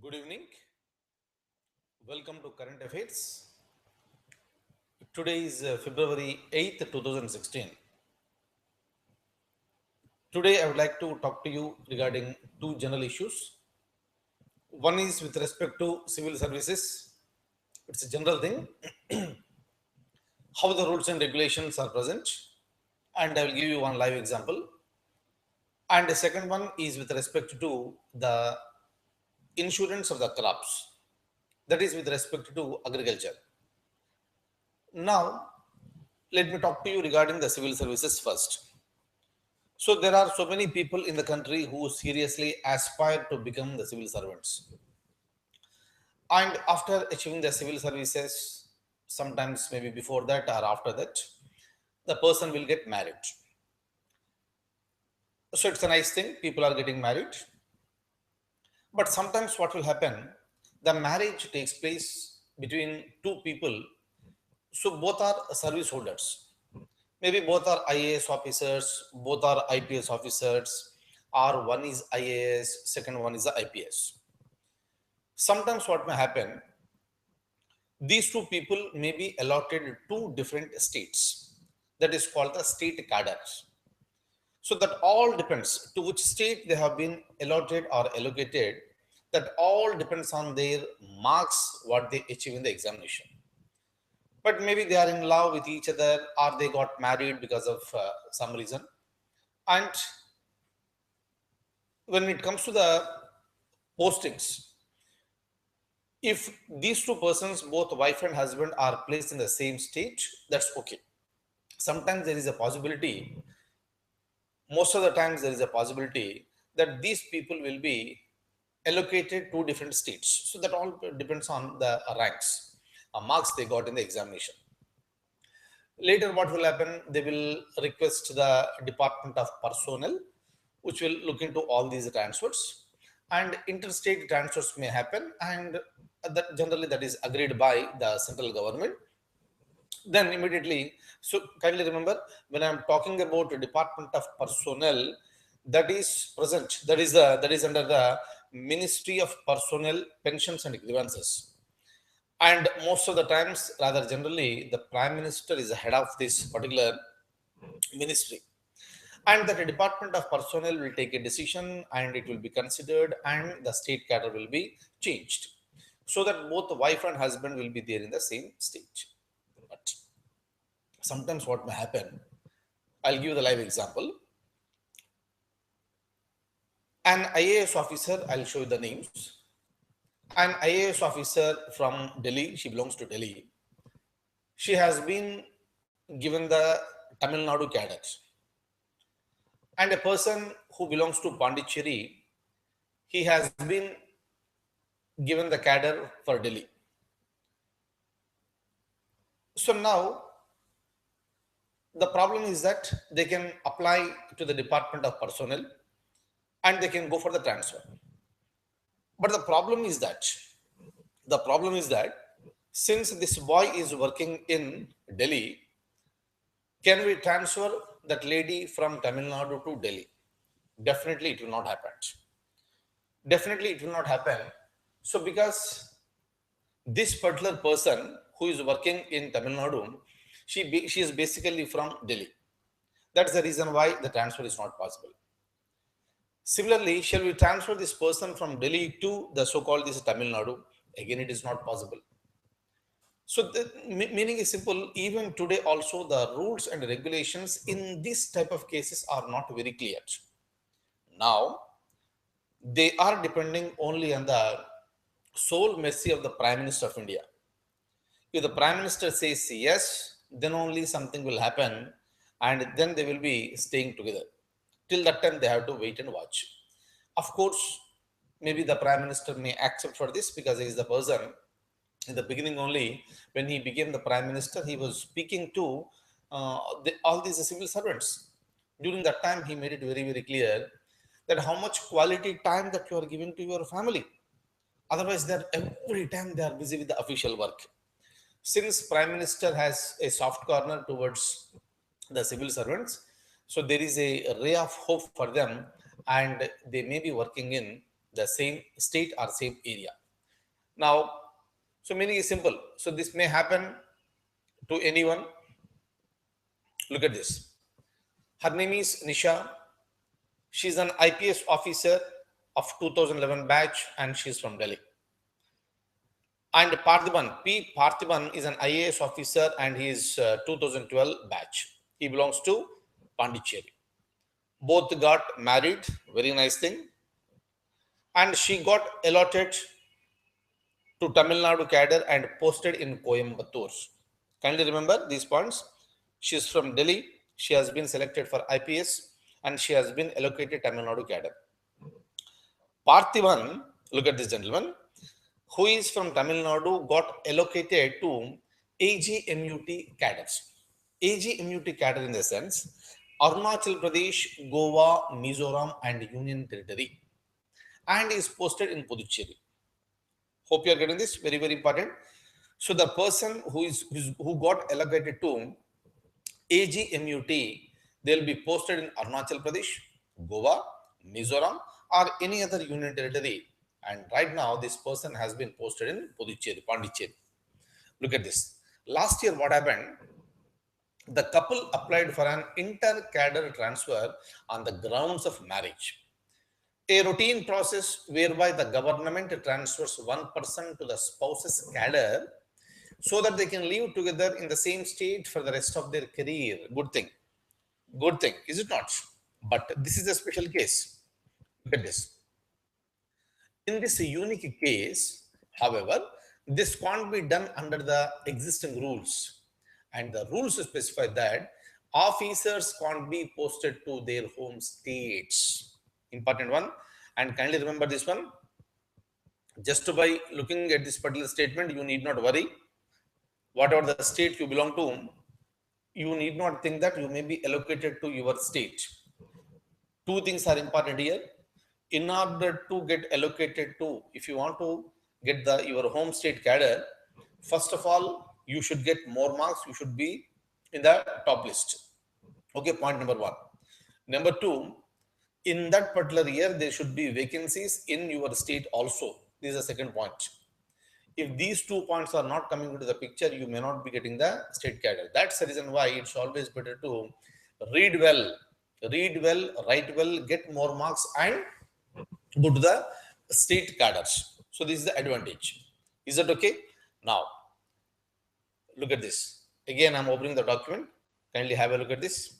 Good evening. Welcome to Current Affairs. Today is February 8th, 2016. Today I would like to talk to you regarding two general issues. One is with respect to civil services. It's a general thing, how the rules and regulations are present, and I will give you one live example. And the second one is with respect to the insurance of the crops, that is with respect to agriculture. Now, let me talk to you regarding the civil services first. So there are so many people in the country who seriously aspire to become the civil servants. And after achieving the civil services, sometimes maybe before that or after that, the person will get married. So it's a nice thing, people are getting married. But sometimes what will happen, the marriage takes place between two people. So both are service holders. Maybe both are IAS officers, both are IPS officers, or one is IAS, second one is the IPS. Sometimes what may happen, these two people may be allotted two different states. That is called the state cadres. So that all depends to which state they have been allotted or allocated. That all depends on their marks, what they achieve in the examination. But maybe they are in love with each other or they got married because of some reason. And when it comes to the postings, if these two persons, both wife and husband, are placed in the same state, that's okay. Sometimes there is a possibility, most of the times there is a possibility that these people will be allocated to different states. So that all depends on the ranks, marks they got in the examination. Later, what will happen? They will request the Department of Personnel, which will look into all these transfers, and interstate transfers may happen, and that generally that is agreed by the central government. Then immediately, so kindly remember, when I'm talking about the Department of Personnel, that is present, that is under the Ministry of Personnel, Pensions and Grievances. And most of the times, rather generally, the Prime Minister is the head of this particular ministry. And that the Department of Personnel will take a decision and it will be considered and the state cadre will be changed. So that both the wife and husband will be there in the same stage. But sometimes what may happen, I'll give you the live example. An IAS officer, I'll show you the names. An IAS officer from Delhi, she belongs to Delhi. She has been given the Tamil Nadu cadre. And a person who belongs to Pondicherry, he has been given the cadre for Delhi. So now, the problem is that they can apply to the Department of Personnel and they can go for the transfer. But the problem is that since this boy is working in Delhi, can we transfer that lady from Tamil Nadu to Delhi? Definitely it will not happen. Definitely it will not happen. So because this particular person who is working in Tamil Nadu, she is basically from Delhi. That's the reason why the transfer is not possible. Similarly, shall we transfer this person from Delhi to the so-called this Tamil Nadu? Again, it is not possible. So the meaning is simple. Even today also the rules and regulations in this type of cases are not very clear. Now, they are depending only on the sole mercy of the Prime Minister of India. If the Prime Minister says yes, then only something will happen and then they will be staying together. Till that time, they have to wait and watch. Of course, maybe the Prime Minister may accept for this because he is the person. In the beginning only, when he became the Prime Minister, he was speaking to all these civil servants. During that time, he made it very, very clear that how much quality time that you are giving to your family. Otherwise, every time they are busy with the official work. Since Prime Minister has a soft corner towards the civil servants, so there is a ray of hope for them and they may be working in the same state or same area. Now, so meaning is simple. So this may happen to anyone. Look at this. Her name is Nisha. She's an IPS officer of 2011 batch and she's from Delhi. And Parthiban is an IAS officer and he is 2012 batch. He belongs to Pondicherry. Both got married, very nice thing. And she got allotted to Tamil Nadu cadre and posted in Coimbatore. Kindly remember these points. She is from Delhi. She has been selected for IPS and she has been allocated Tamil Nadu cadre. Parthivan, look at this gentleman, who is from Tamil Nadu, got allocated to AGMUT cadres. AGMUT cadre in the sense Arunachal Pradesh, Goa, Mizoram, and Union Territory, and is posted in Puducherry. Hope you are getting this. Very, very important. So the person who got allocated to AGMUT, they'll be posted in Arunachal Pradesh, Goa, Mizoram, or any other union territory. And right now, this person has been posted in Puducherry, Pondicherry. Look at this. Last year, what happened? The couple applied for an inter-cadre transfer on the grounds of marriage. A routine process whereby the government transfers one person to the spouse's cadre so that they can live together in the same state for the rest of their career. Good thing. Good thing, is it not? But this is a special case. Look at this. In this unique case, however, this can't be done under the existing rules. And the rules specify that officers can't be posted to their home states. Important one. And kindly remember this one. Just by looking at this particular statement, you need not worry. Whatever the state you belong to, you need not think that you may be allocated to your state. Two things are important here. In order to get allocated to, if you want to get your home state cadre, first of all, you should get more marks. You should be in the top list. Okay, point number one. Number two, in that particular year, there should be vacancies in your state also. This is the second point. If these 2 points are not coming into the picture, you may not be getting the state cadre. That's the reason why it's always better to read well, write well, get more marks, and go to the state cadres. So this is the advantage. Is that okay? Now, look at this. Again, I'm opening the document. Kindly have a look at this.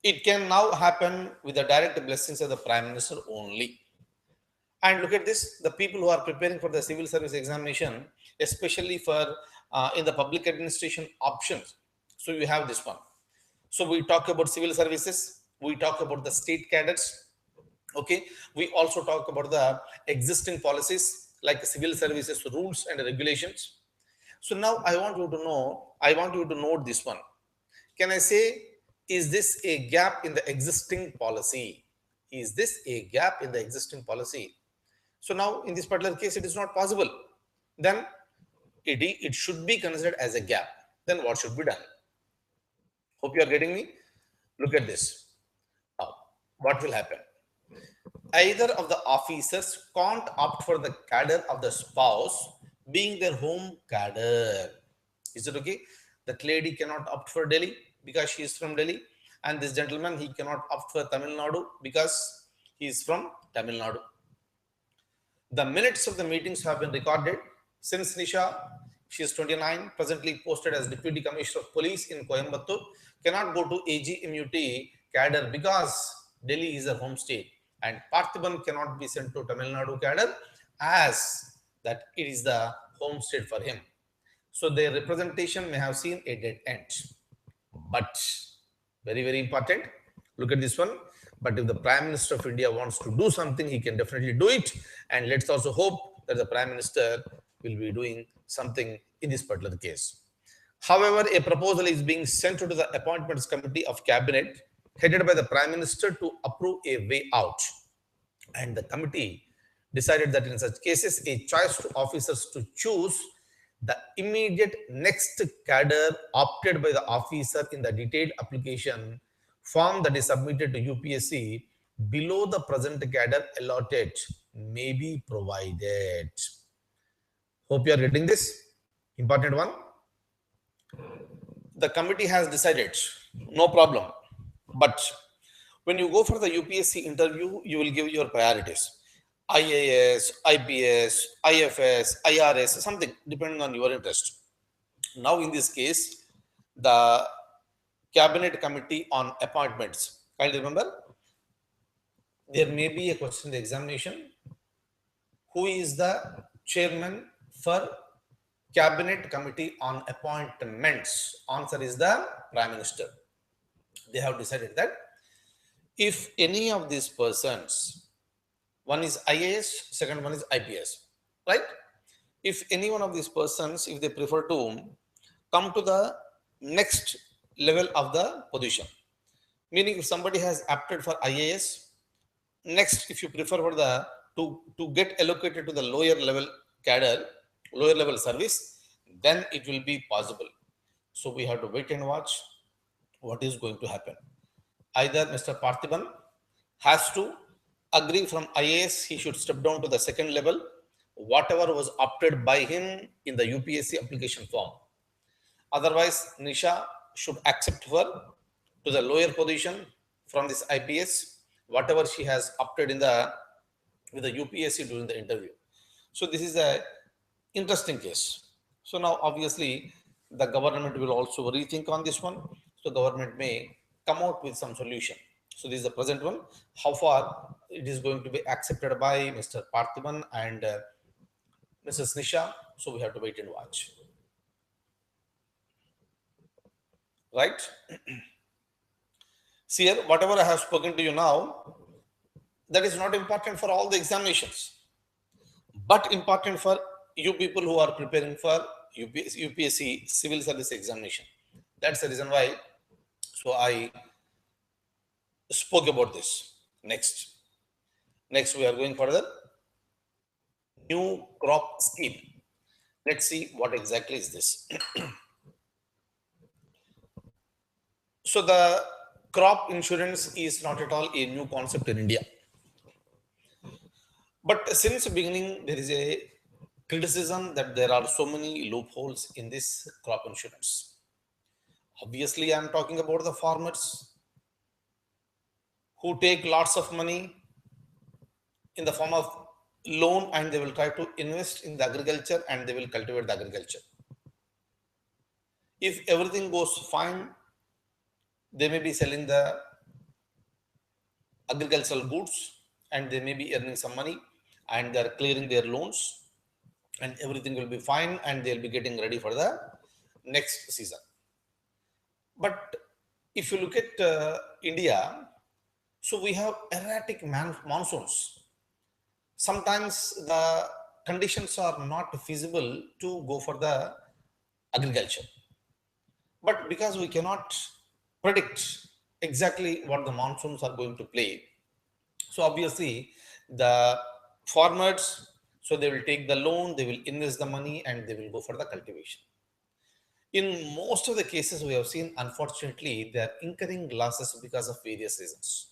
It can now happen with the direct blessings of the Prime Minister only. And look at this, the people who are preparing for the civil service examination, especially for in the public administration options. So you have this one. So we talk about civil services, we talk about the state cadets. Okay, we also talk about the existing policies like civil services rules and regulations. So now I want you to note this one. Can I say, is this a gap in the existing policy? Is this a gap in the existing policy? So now in this particular case, it is not possible. Then it should be considered as a gap. Then what should be done? Hope you are getting me. Look at this. Now, what will happen? Either of the officers can't opt for the cadre of the spouse being their home cadre. Is it okay? That lady cannot opt for Delhi because she is from Delhi, and this gentleman, he cannot opt for Tamil Nadu because he is from Tamil Nadu. The minutes of the meetings have been recorded. Since Nisha, she is 29, presently posted as Deputy Commissioner of Police in Coimbatore, cannot go to AGMUT cadre because Delhi is her home state, and Parthiban cannot be sent to Tamil Nadu cadre as that it is the home state for him. So their representation may have seen a dead end. But very, very important, look at this one. But if the Prime Minister of India wants to do something, he can definitely do it. And let's also hope that the Prime Minister will be doing something in this particular case. However, a proposal is being sent to the Appointments Committee of Cabinet, headed by the Prime Minister, to approve a way out. And the committee decided that in such cases, a choice to officers to choose the immediate next cadre opted by the officer in the detailed application form that is submitted to UPSC below the present cadre allotted may be provided. Hope you are getting this. Important one. The committee has decided, no problem. But when you go for the UPSC interview, you will give your priorities. IAS, IPS, IFS, IRS, something depending on your interest. Now, in this case, the Cabinet Committee on Appointments. Can you remember? There may be a question in the examination. Who is the chairman for Cabinet Committee on Appointments? Answer is the Prime Minister. They have decided that if any of these persons, one is IAS, second one is IPS, right? If any one of these persons, if they prefer to come to the next level of the position, meaning if somebody has opted for IAS, next if you prefer for the to get allocated to the lower level cadre, lower level service, then it will be possible. So we have to wait and watch what is going to happen. Either Mr. Parthiban has to agree from IAS, he should step down to the second level, whatever was opted by him in the UPSC application form. Otherwise, Nisha should accept her to the lower position from this IPS, whatever she has opted in the with the UPSC during the interview. So this is a interesting case. So now obviously the government will also rethink on this one. So government may come out with some solution. So this is the present one. How far it is going to be accepted by Mr. Parthiban and Mrs. Nisha. So we have to wait and watch. Right? See here, whatever I have spoken to you now, that is not important for all the examinations, but important for you people who are preparing for UPSC civil service examination. That's the reason why. So I spoke about this. Next we are going further. New crop scheme. Let's see what exactly is this. So the crop insurance is not at all a new concept in India. But since the beginning, there is a criticism that there are so many loopholes in this crop insurance. Obviously, I am talking about the farmers who take lots of money in the form of loan and they will try to invest in the agriculture and they will cultivate the agriculture. If everything goes fine, they may be selling the agricultural goods and they may be earning some money and they are clearing their loans and everything will be fine and they'll be getting ready for the next season. But if you look at India, so we have erratic monsoons. Sometimes the conditions are not feasible to go for the agriculture. But because we cannot predict exactly what the monsoons are going to play, so obviously the farmers, so they will take the loan, they will invest the money and they will go for the cultivation. In most of the cases we have seen, unfortunately, they are incurring losses because of various reasons.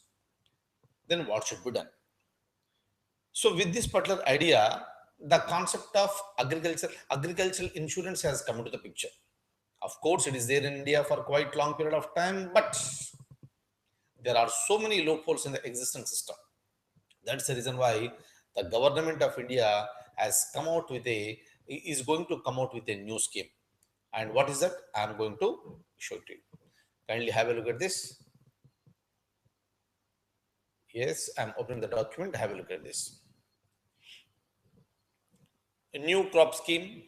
Then what should be done? So with this particular idea, the concept of agricultural insurance has come into the picture. Of course, it is there in India for quite long period of time, but there are so many loopholes in the existing system. That's the reason why the government of India has come out with is going to come out with a new scheme. And what is that? I'm going to show it to you. Kindly have a look at this. Yes, I'm opening the document. Have a look at this. A new crop scheme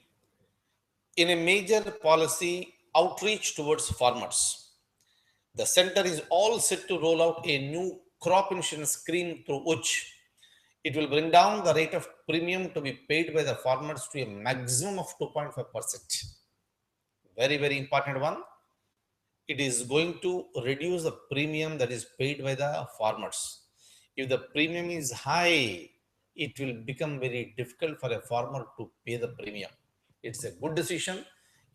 in a major policy outreach towards farmers. The center is all set to roll out a new crop insurance scheme through which it will bring down the rate of premium to be paid by the farmers to a maximum of 2.5%. Very, very important one. It is going to reduce the premium that is paid by the farmers. If the premium is high, it will become very difficult for a farmer to pay the premium. It's a good decision.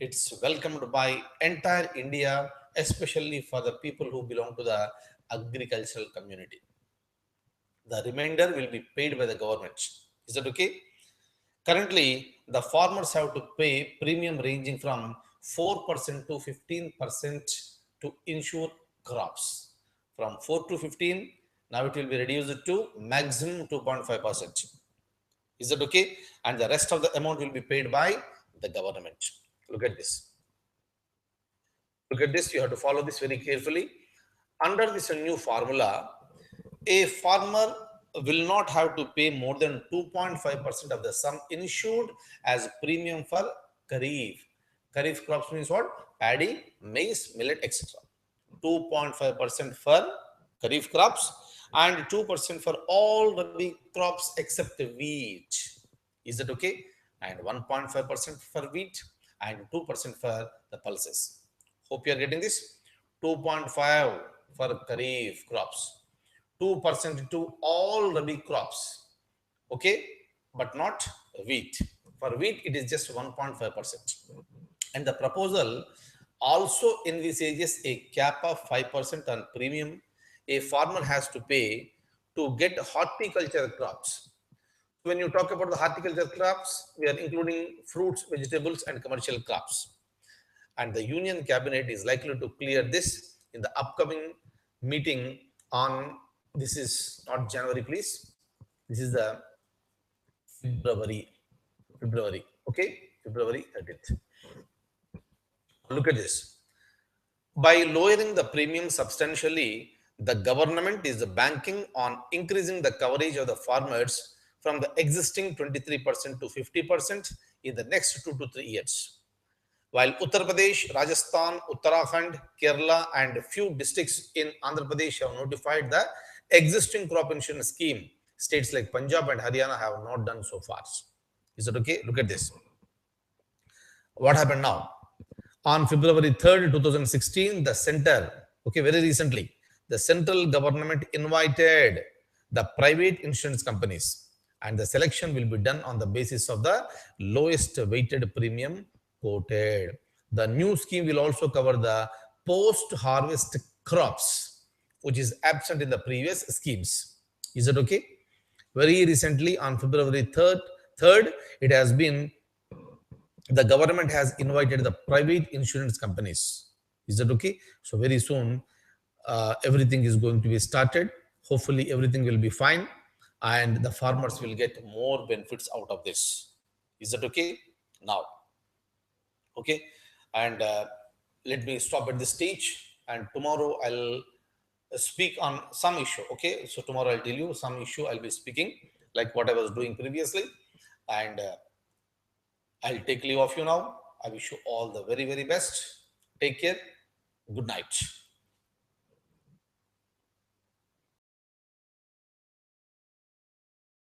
It's welcomed by entire India, especially for the people who belong to the agricultural community. The remainder will be paid by the government. Is that okay? Currently, the farmers have to pay premium ranging from 4% to 15% to insure crops. From 4 to 15, now it will be reduced to maximum 2.5%. Is that okay? And the rest of the amount will be paid by the government. Look at this. Look at this. You have to follow this very carefully. Under this new formula, a farmer will not have to pay more than 2.5% of the sum insured as premium for Kharif. Kharif crops means what? Paddy, maize, millet, etc. 2.5% for Kharif crops and 2% for all Rabi crops except wheat. Is that okay? And 1.5% for wheat and 2% for the pulses. Hope you are getting this. 2.5 for Kharif crops, 2% to all Rabi crops. Okay, but not wheat. For wheat, it is just 1.5%. And the proposal also envisages a cap of 5% on premium a farmer has to pay to get horticulture crops. When you talk about the horticulture crops, we are including fruits, vegetables, and commercial crops. And the Union Cabinet is likely to clear this in the upcoming meeting on, this is not January, please. This is the February, okay? February 30th. Look at this. By lowering the premium substantially, the government is banking on increasing the coverage of the farmers from the existing 23% to 50% in the next 2 to 3 years. While Uttar Pradesh, Rajasthan, Uttarakhand, Kerala, and a few districts in Andhra Pradesh have notified the existing crop insurance scheme, states like Punjab and Haryana have not done so far. Is that okay? Look at this. What happened now? On February 3rd, 2016, the center, okay, very recently, the central government invited the private insurance companies and the selection will be done on the basis of the lowest weighted premium quoted. The new scheme will also cover the post-harvest crops, which is absent in the previous schemes. Is that okay? Very recently, on February 3rd, it has been, the government has invited the private insurance companies. Is that okay? So very soon, everything is going to be started. Hopefully, everything will be fine and the farmers will get more benefits out of this. Is that okay? Now, okay. And let me stop at this stage. And tomorrow I'll speak on some issue. Okay. So tomorrow I'll tell you some issue I'll be speaking, like what I was doing previously. And I'll take leave of you now. I wish you all the very, very best. Take care. Good night.